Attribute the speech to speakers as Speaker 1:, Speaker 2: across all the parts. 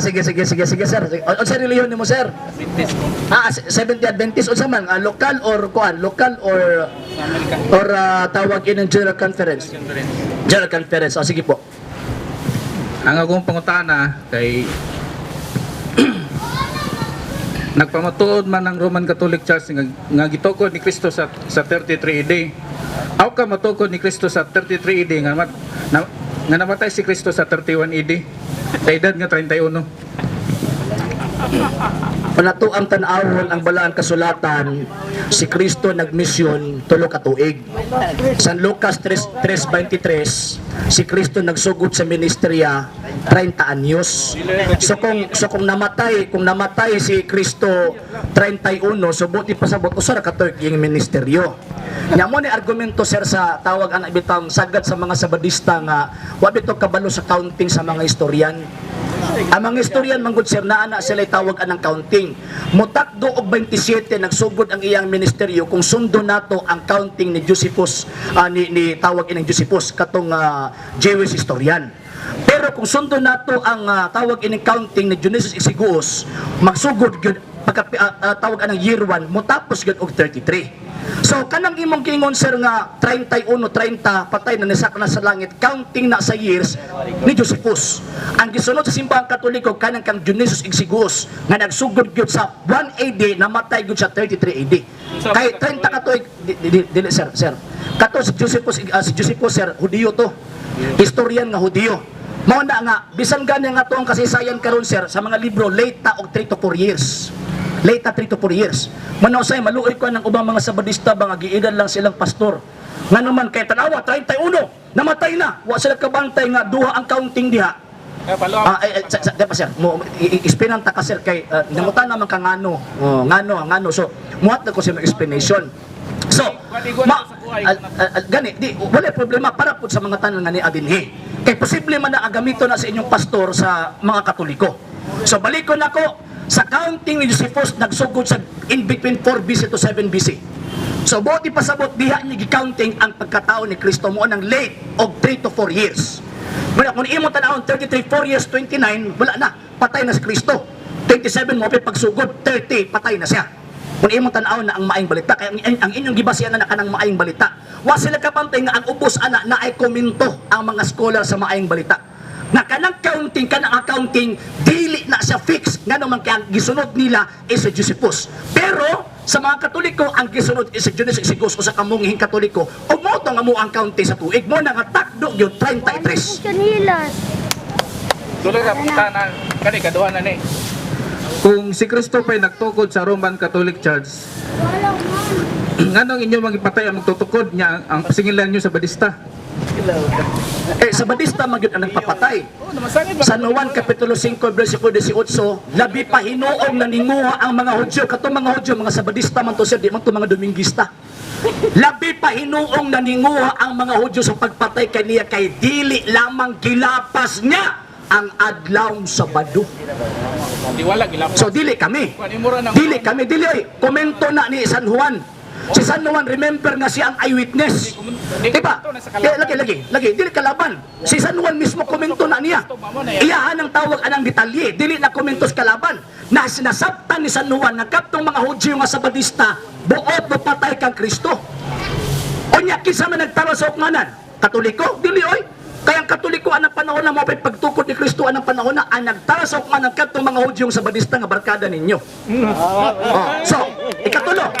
Speaker 1: Sige, sir. O sa reliyon mo, sir?
Speaker 2: Adventist.
Speaker 1: Seventh Adventist o sa man, local or kuan, local or tawag in General Conference. General Conference. O sige po.
Speaker 2: Ang akong pangutana kay nagpamatuod man ang Roman Catholic Church nga gitukod ni Kristo sa 33 AD. Aw ka matukod ni Kristo sa 33 AD nga namatay si Kristo sa 31 AD sa edad nga 31.
Speaker 1: Panato ang tanawon ang balaan kasulatan, si Kristo nagmisyon tulo ka tuig. San Lucas 3:23, si Kristo nagsugod sa ministerya 30 anyos. So kung namatay si Kristo 31, so buti pasabot usara ka tuig yung ministeryo. Nya mo ni argumento sir sa tawag ang bitang sagad sa mga sabadista nga wa bitaw kabalo sa counting sa mga historian. Ang mga historian manggod sir na ana sila tawag anang counting. Mutakdo og 27 nagsugod ang iyang ministeryo kung sundo nato ang counting ni Josephus ni tawag inang Josephus katong Jewish historian. Pero kung sundo nato ang tawag ining counting ni Dionysius Exiguus, magsugod gyud tawag anang year 1 motapos gyud og 33. So kanang imong kingon sir nga 31-30 patay na nisak na sa langit, counting na sa years ni Josephus. Ang gisunod sa simbahang Katoliko kanang kang Dionysius Exiguus nga nagsugod gyud sa 1 AD namatay gyud sa 33 AD. Kay 30 katuig dili sir. Kato si Josephus sir, Hudiyo to. Historian nga Hudiyo. Mao na nga bisan gani nga to ang kasaysayan karon sir sa mga libro late ta og 3 to 4 years. Late 3 to 4 years. Manausay maluoy ko ng ubang mga sabadista ba nga giidan lang silang pastor. Nga naman kay tanawa 31 namatay na. Wa sila kabantay nga duha ang counting diha. Diba sir, explain ta ka sir kay namutan naman ka ngano. Ngano. So muhat na ko sa explanation. So, gani, wala problema para po sa mga tanan nga ni Adinhi. Kay posible man na agamito na sa inyong pastor sa mga Katoliko. So balikon nako sa counting ni Josephus nagsugod sa in between 4 BC to 7 BC. So buti pasabot diha ni gi-counting ang pagkatao ni Kristo mo nang late og 3 to 4 years. Kung imo tan-awon 33 4 years 29 wala na, patay na si Kristo. 27 mo pagsugod 30 patay na siya. Kung imo tan-awon na ang maayong balita kay ang inyong gibasihan na kanang maayong balita. Wa sila kapantay nga ang ubos ana na ay komento ang mga scholar sa maayong balita. Na kanang accounting dili na siya fix nga naman kay ang gisunod nila is si Josephus. Pero sa mga Katoliko ang gisunod is si Dionysius Exiguus o sa kamungihing Katoliko o mo to nga mo ang counting sa tuig mo na nga takdo gyud 33.
Speaker 2: Tuloy ra putana kani kaduha na ni. Kung si Kristo pa'y nagtukod sa Roman Catholic Church, nganong inyo magipatay ang magtutukod niya ang singilan niyo sa badista?
Speaker 1: Sa badista magyud ang nagpapatay. Sa Juan kapitulo 5 bersikulo 18, labi pa hinuong naninguha ang mga Hudyo, katong mga Hudyo mga sabadista man to sir, di man to mga Domingista. Labi pa hinuong naninguha ang mga Hudyo sa pagpatay kaniya kay dili lamang gilapas niya ang adlaw Sabado. So dili kami. Komento na ni San Juan. Si San Juan, remember nga siya ang eyewitness. Diba? Lagi, dili kalaban. Si San Juan mismo komento na niya. Iyahan ang tawag anang detalye. Dili na komento sa kalaban. Na sinasabtan ni San Juan na kaptong mga Hudyo nga sabadista, buot patay kang Kristo. O niya, kisa man nagtaro sa ukmanan? Katoliko? Dili oy. Kaya ang Katoliko anang panahon na mo pagtukod ni Kristo anang panahon na ang nagtarasok man ang katong mga Hudyong sa badista nga barkada ninyo. So, ikatulo.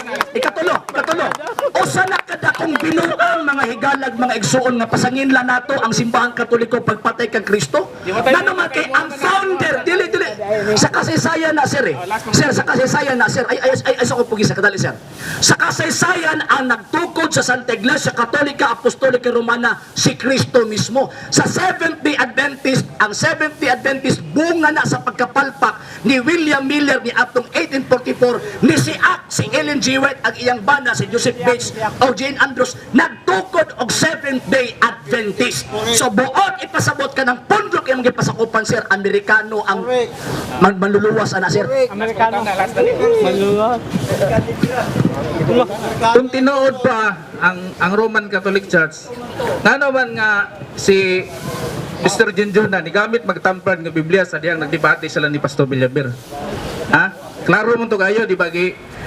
Speaker 1: Usa na kada kung binuang mga higalag, mga igsuon nga pasanginla nato ang simbahang Katoliko pagpatay kang Kristo. Naman kay ang founder, dili sa kasaysayan na sir sa kasaysayan na sir, ay ko pugi sa kadali sir. Sa kasaysayan ang nagtukod sa Santa Iglesia Katolika Apostolika Romana si Kristo mismo. Sa Seventh-day Adventist, ang Seventh-day Adventist bunga na sa pagkapalpak ni William Miller ni atong 1844 ni si Ellen G. White ang iyang bana si Joseph Bates o Jane Andrews nagtukod og Seventh-day Adventist. So buot ipasabot ka ng pundok yung gipasakupan sir, Amerikano ang manluluwas ana sir.
Speaker 3: Amerikano manluluwas.
Speaker 2: Kung tinuod pa ang Roman Catholic Church, nga naman nga si Mr. Junjuna, ni gamit magtampan nga Biblia sa diyang nagdebate sila ni Pastor Villaber. Ha? Klaro mo to kayo, di ba?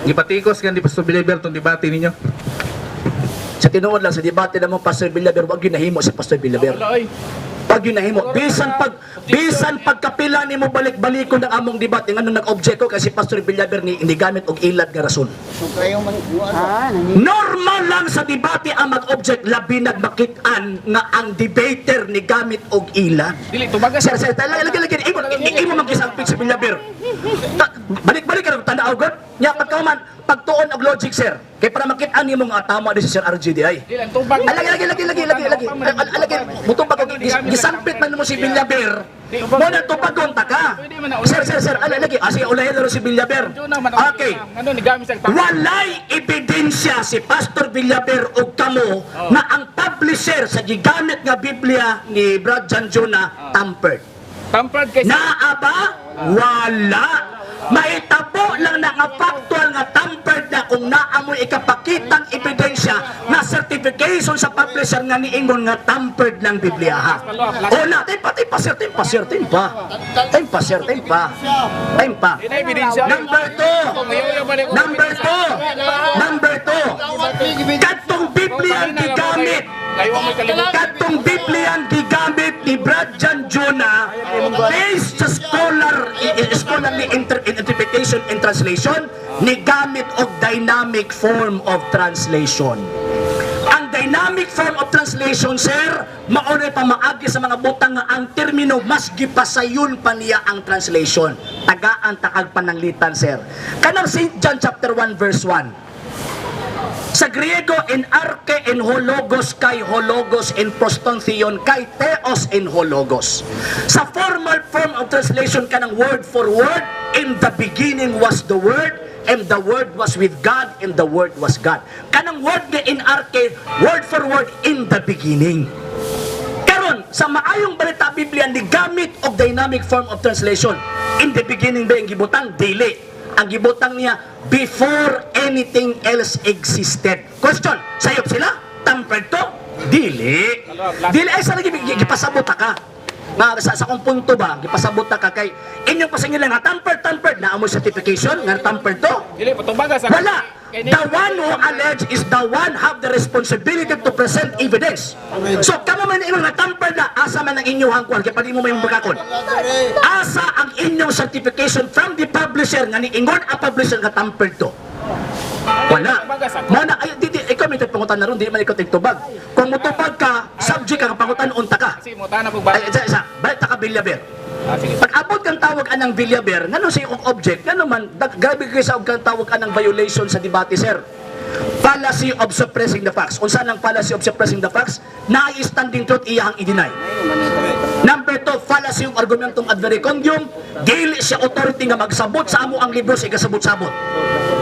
Speaker 2: Gipatikos ka ni Pastor Villaber tong debate ninyo.
Speaker 1: Sa tinuod lang, sa debate naman Pastor Villaber, wag yun nahimo si Pastor Villaber. Pag yun nahimo, bisan pagkapila ni mo balik-balikon ng among debate, nga nung nag-object ko kasi Pastor Villaber ni gamit og ilad nga rason. Normal lang sa debate ang mag-object, labi nagmakitaan nga ang debater ni gamit og ilad.
Speaker 2: Dili, tumaga
Speaker 1: Sir, lagi, imo mag-isampit si Villaber. Balik-balik ka ng tanda God. Nya pagkauman, pagtuon og logic, sir. Kay para makitaan nimo nga tama di si Sir RGDI.
Speaker 2: Dili, tubag.
Speaker 1: Lagi. Mutubag og gisampit man mo si Villaber. Mo na tubagon ta ka. Sir, lagi. Sige, ulahin na si Villaber. Okay.
Speaker 2: Ano ni gamit sa
Speaker 1: Walay ebidensya si Pastor Villaber o kamo na ang publisher sa gigamit nga Biblia ni Brad Janjuna tampered.
Speaker 2: Tampered kay
Speaker 1: Naaba? Wala. Mahitabo lang na nga factual nga tampered na kung naamoy ikapakitang ebidensya na certification sa publisher nga niingon nga tampered ng Biblia ha. O na, timpa. Number two. Katong Biblia ang gigamit. Katong Biblia ang gigamit ni Brad Janjuna based sa scholarly interpretation and translation ni gamit og dynamic form of translation. Ang dynamic form of translation, sir, maunay pa maagi sa mga butang nga ang termino mas gipasayon pa niya ang translation. Tagaan takag pananglitan, sir. Kanang St. John chapter 1 verse 1. Sa Griego, in arche in hologos kay hologos in prostontheon kay theos in hologos. Sa formal form of translation kanang word for word, in the beginning was the word, and the word was with God, and the word was God. Kanang word nga in arche, word for word, in the beginning. Karon sa maayong balita Biblia ni gamit og dynamic form of translation. In the beginning ba ang gibutang? Dili. Ang gibutang niya, before anything else existed. Question, sayop sila? Tampered to? Dili. Dili ay sa gipasabot ka. Nga sa kung punto ba, gipasabot ka kay inyong pasingilan nga tampered na amoy certification nga tampered to?
Speaker 2: Dili, patubaga sa
Speaker 1: Wala. The one who alleged is the one have the responsibility to present evidence. So, kamo man ingon nga tampered na, asa man ang inyong hangkwan, kaya pati mo may magakon. Asa ang inyong certification from the publisher nga niingon ang publisher nga tampered to? Wala. Mana, ay, ikaw may pangutan na ron, di man ikaw tigtubag. Kung mutubag ka, subject ka, pangutan, unta ka.
Speaker 2: Kasi mo tana po ba?
Speaker 1: Ay, isa, balik ta ka Villaber.
Speaker 2: Sige.
Speaker 1: Pag abot kang tawag anang Villaber, ngano sa iyong object, ngano man, grabe kayo sa kang tawag anang violation sa debate, sir. Fallacy of suppressing the facts. Unsa nang fallacy of suppressing the facts? Na-standing truth iyahang i-deny. Number 2, fallacy of argumentum ad verecundium. Dili siya authority nga magsabot sa amo ang libro sa igasabot-sabot.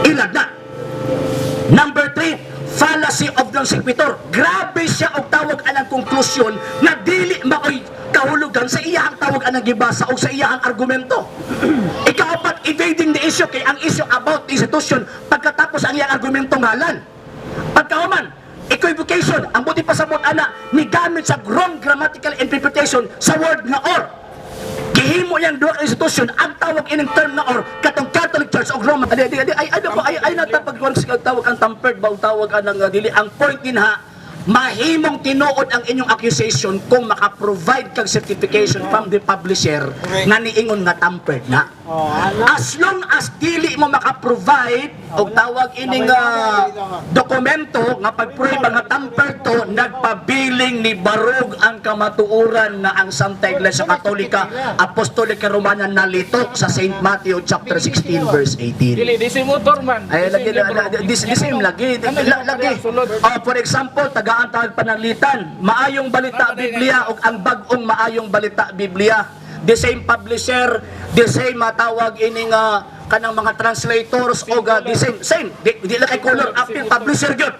Speaker 1: Ilad na. Number 3, fallacy of non sequitur. Grabe siya og tawag anang konklusyon na dili maoy kahulugan sa iyahang tawag anang gibasa o sa iyahang argumento. Ikaapat, evading the issue kay ang issue about the institution pagkatapos ang iyang argumento ngalan. Pagkahuman, equivocation, ang buti pasabot ana ni gamit sa wrong grammatical interpretation sa word nga or. Gihimo yang duha ka institution ang tawag ining term na or katong Catholic Church o Roman. Ay natapag tawag ang tampered ba tawag anang dili ang point din ha. Mahimong tinuod ang inyong accusation kung maka-provide kang certification from the publisher nga niingon nga tampered na. As long as dili mo maka-provide og tawag ining dokumento nga pag-prove nga tampered to, nagpabiling ni barug ang kamatuoran na ang Santa Iglesia Katolika Apostolika Romana nalitok sa St. Matthew chapter 16 verse 18.
Speaker 2: Dili, disi motor man.
Speaker 1: Ay lagi lagi. For example, tagaan tawag pananglitan, maayong balita Biblia o ang bagong maayong balita Biblia. The same publisher, the same matawag ining kanang mga translators o the same. Di lang kay color after publisher gyud.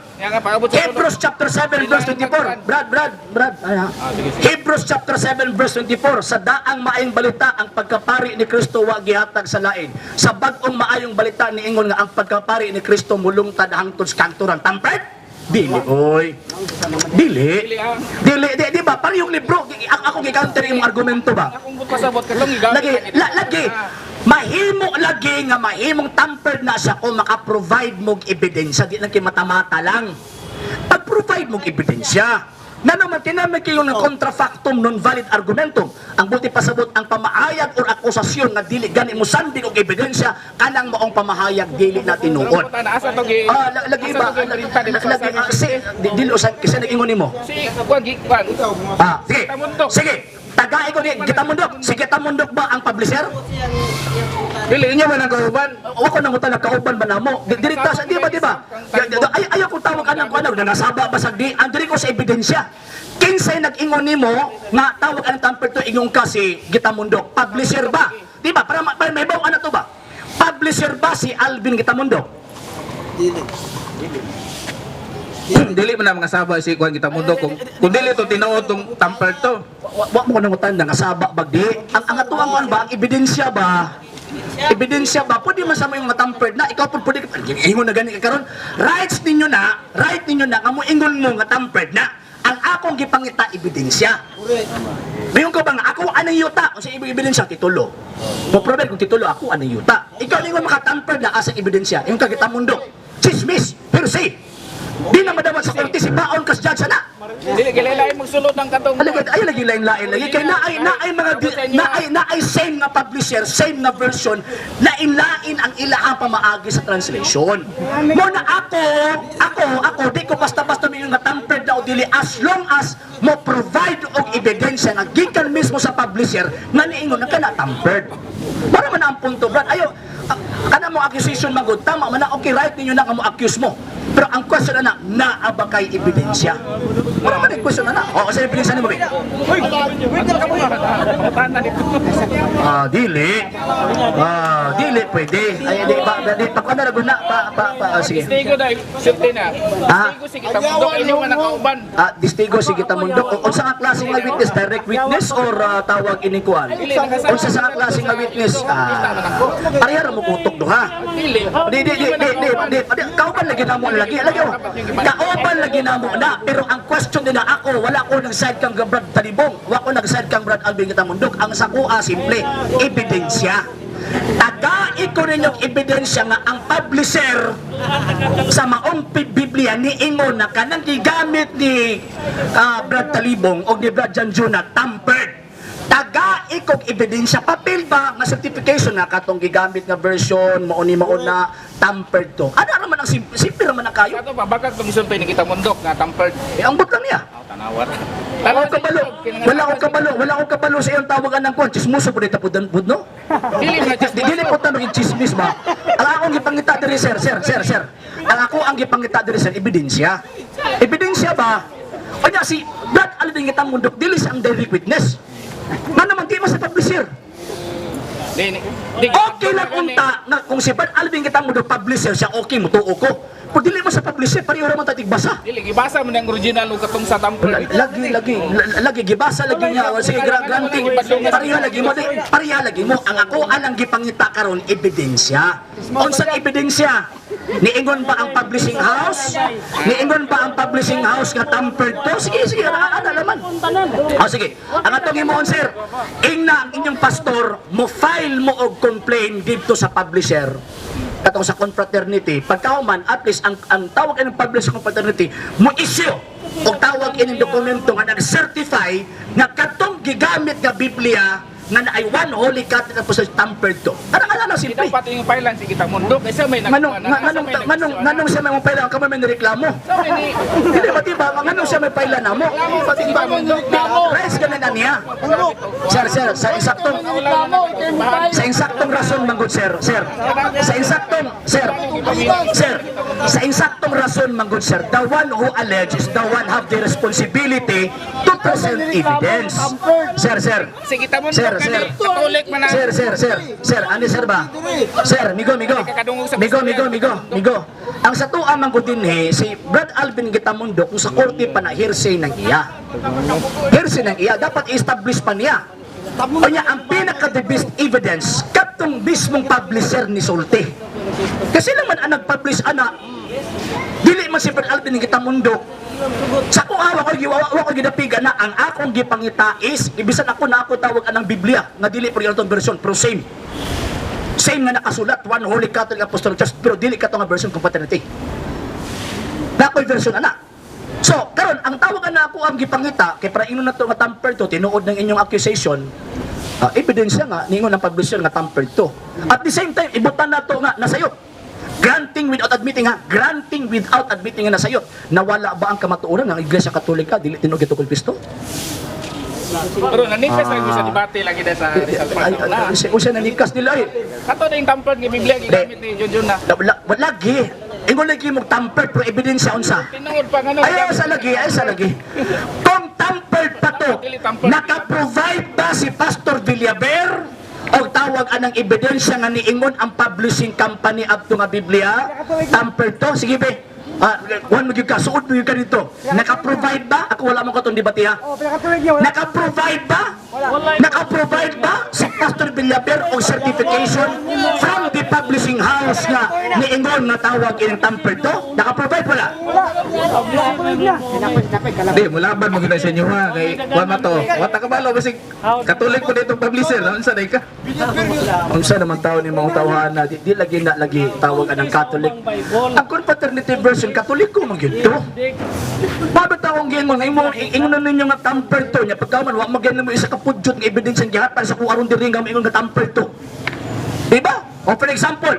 Speaker 1: Hebrews chapter 7 verse 24. Brad. Hebrews chapter 7 verse 24. Sa daang maayong balita ang pagkapari ni Kristo wa gihatag sa lain. Sa bag-ong maayong balita niingon nga ang pagkapari ni Kristo mulungtad hangtod sa kanturan. Tampered? Dili, oy. Dili. Di ba? Parang yung libro, ako gi-counter yung argumento ba?
Speaker 2: Akong pasabot ka lang igamit.
Speaker 1: Lagi. Mahimo lagi nga mahimong tampered na siya kung maka-provide mong ebidensya. Di lang kayo mata-mata lang. Pag-provide mong ebidensya. Na naman tinamig kayo ng contrafactum non-valid argumentum. Ang buti pasabot ang pamahayag or akusasyon na dili gani mo sandig og ebidensya kanang maong pamahayag dili na tinuod.
Speaker 2: Asa to gi?
Speaker 1: Lagi ba? Dili usan kasi nag-ingon nimo.
Speaker 2: Si kuan gi kuan.
Speaker 1: Sige. Sige. Tagay ko ni Gitamundok. Si Gitamundok ba ang publisher?
Speaker 2: Dili niya man ang kauban.
Speaker 1: Ako nang utang kauban ba namo? Direkta sa di ba? Ayaw ko tawag anang kuan na nasaba ba sa di. Ang diri ko sa ebidensya. Kinsay nag-ingon nimo nga tawag ang tamper to ingong ka si Gitamundok. Publisher ba? Di ba? Para may baw ana to ba? Publisher ba si Alvin Gitamundok?
Speaker 2: Dili man ang mga saba si kuan Gitamundok kung dili to tinuod tong tamper to.
Speaker 1: Wa mo nang utang nga saba bagdi. Ang atuang kuan ba? Ang ebidensya ba? Ebidensya ba? Pwede man sa mga tampered na, ikaw po pwede, ingon na gani karon. Right ninyo na, nga mo ingon mo nga tampered na. Ang akong gipangita ebidensya. Mayon ko ba nga ako anang yuta? Kung sa ebidensya titulo. Mo problem kung titulo ako anang yuta. Ikaw ingon maka-tampered na asa ebidensya. Yung Gitamundok. Chismis, hearsay. Di na madawat sa korte si baon kas judge na.
Speaker 2: Dili gilay mong sulod ng katong.
Speaker 1: Ay lagi lain-lain lagi kay naay mga naay same nga publisher, same nga version, lain-lain ang ilahang pamaagi sa translation. Mo na ako di ko basta-basta mi nga tampered na o dili as long as mo provide og ebidensya nga gikan mismo sa publisher nga niingon na kana tampered. Para man ang punto, brad. Ayo kana mo accusation magud tama man na okay right ninyo na nga mo accuse mo. Pero ang question na naa ba kay ebidensya? Wala man ang question na. O sa ebidensya nimo ba? Dili pwede. Ay di pa ko na laguna sige.
Speaker 2: Distigo dai, sulti na. Distigo si Gitamundok inyo man ang kauban.
Speaker 1: Distigo si Gitamundok. Unsa nga klase nga witness? Direct witness or tawag ining kuan? Unsa sa nga klase nga witness? Pareha ra mo kutok duha.
Speaker 2: Dili.
Speaker 1: Di. Kauban lagi na mo lagi. Kauban lagi na mo na. Pero ang question din na ako, wala ko nag-side kang Brad Talibong. Wala ko nag-side kang Brad Alvin Gitamundok. Ang sakua, simple, ebidensya. Tagai ko rin yung ebidensya nga ang publisher sa maong Biblia ni Ingon na kanang gigamit ni Brad Talibong o ni Brad Janjuna tampered. Tagai kong ebidensya papel ba nga certification na katong gigamit nga version mauni na tampered to. Ano naman ang simple naman ang kayo?
Speaker 2: Ato pa bakit tong sulti ni Gitamundok nga tampered.
Speaker 1: Ang butang niya.
Speaker 2: Tanawat.
Speaker 1: Wala akong kabalo sa iyong tawagan ng kuwan. Chismoso po dito po no? Dili po tanong yung chismis ba? Ang akong gipangita diri sir. Ang ako ang gipangita diri sir, ebidensya. Ebidensya ba? Kanya si Brad Alvin Gitamundok, dili siya ang direct witness. Na naman di mo sa publisher. Okay lang unta na kung si Brad Alvin Gitamundok publisher siya, okay mo tuo ko. Pag dili mo sa publisher, pareho naman tatig basa.
Speaker 2: Dili gibasa man ang original ug katong sa tamper.
Speaker 1: Lagi gibasa lagi niya. Sige, granting. Pareha lagi mo. Ang ako alang gipangita karon ebidensya. Unsang ebidensya? Niingon ba ang publishing house? Niingon ba ang publishing house nga tampered to? Sige, ana naman. Sige. Ang atong himuon sir, ingna ang inyong pastor mo file mo og complaint dito sa publisher. Katong sa confraternity, pagkauman, at least ang tawag ng publisher confraternity, mo issue o tawag ining dokumento nga nag-certify nga katong gigamit nga Biblia nga ay one holy catholic apostolic tampered to. Ano na simple.
Speaker 2: Kita pati yung pailan si Gitamundok kasi may
Speaker 1: Manong siya may pailan kamo may reklamo. Dili ba diba manong siya may pailan namo?
Speaker 2: pati Gitamundok namo.
Speaker 1: Press ka na niya. Sir, sa insaktong rason manggod sir. Sa insaktong rason manggod sir, the one who alleges, the one have the responsibility to present evidence. Sir.
Speaker 2: Si Gitamundok Katolik man ang
Speaker 1: Sir, ano sir ba? Sir, migo. Ang sa tuwa manggod dinhi si Brad Alvin Gitamundok kung sa korte pa na hearsay ng iya. Hearsay ng iya dapat i-establish pa niya. O niya, ang pinaka-the best evidence, katong mismong publisher ni Sulti. Kasi naman ang nag-publish, dili man si Brad Alvin ng Kitamundo. Sa kung awa ko gidapiga na, ang akong gipangita is, ibisan ako na ako tawag anang Biblia, nga dili po yung version, pero same. Same nga nakasulat, one Holy Catholic Apostolic Church, pero dili ka nga version compaternity. Na ako'y version So, karon ang tawag na ako ang gipangita, kay para ino na to nga tamper to, tinuod ng inyong accusation, ebidensya nga, ningon ang publisher nga tamper to. At the same time, ibutan na to nga, nasayot. Granting without admitting nga nasayot. Nawala ba ang kamatuoran ng Iglesia Katolika, dili tinuod ito kay Kristo?
Speaker 2: Pero nanipis lagi sa debate lagi na sa Rizal Pastor na.
Speaker 1: Usa nanikas nila
Speaker 2: Kato na yung tamper ng Biblia gigamit ni Junjun na.
Speaker 1: Lagi. Ingon lagi mo tamper pero ebidensya unsa.
Speaker 2: Tinungod pa nga
Speaker 1: Ay sa lagi. Kung tampered pa to, naka-provide ba si Pastor Villaber o tawag anang ebidensya nga niingon ang publishing company adto nga Biblia? Tampered to? Sige be. One mo yung ka, suod mo yung ka dito. Naka-provide ba? Ako wala mo ka itong debate ha. Naka-provide ba? Naka-provide ba si Pastor Villaber o certification from the publishing house nga niingon na tawag ining tampered to? Naka-provide wala?
Speaker 2: Di, mulaban mo gina sa inyo ha. Kay Juan Mato. Wata ka balo, basig Katolik po dito publisher. Unsa day ka?
Speaker 1: Unsa naman tao ni mga tawahan na di lagi na lagi tawag anang Catholic. Ang confraternity version Katoliko man gyud to. Bago taong gyud mo nga imo ingon na ninyo nga tamper to nya pagkaman wa magyan mo isa ka pudyot nga ebidensya gihatan sa kung aron diri nga ingon nga tamper to. Diba? O for example,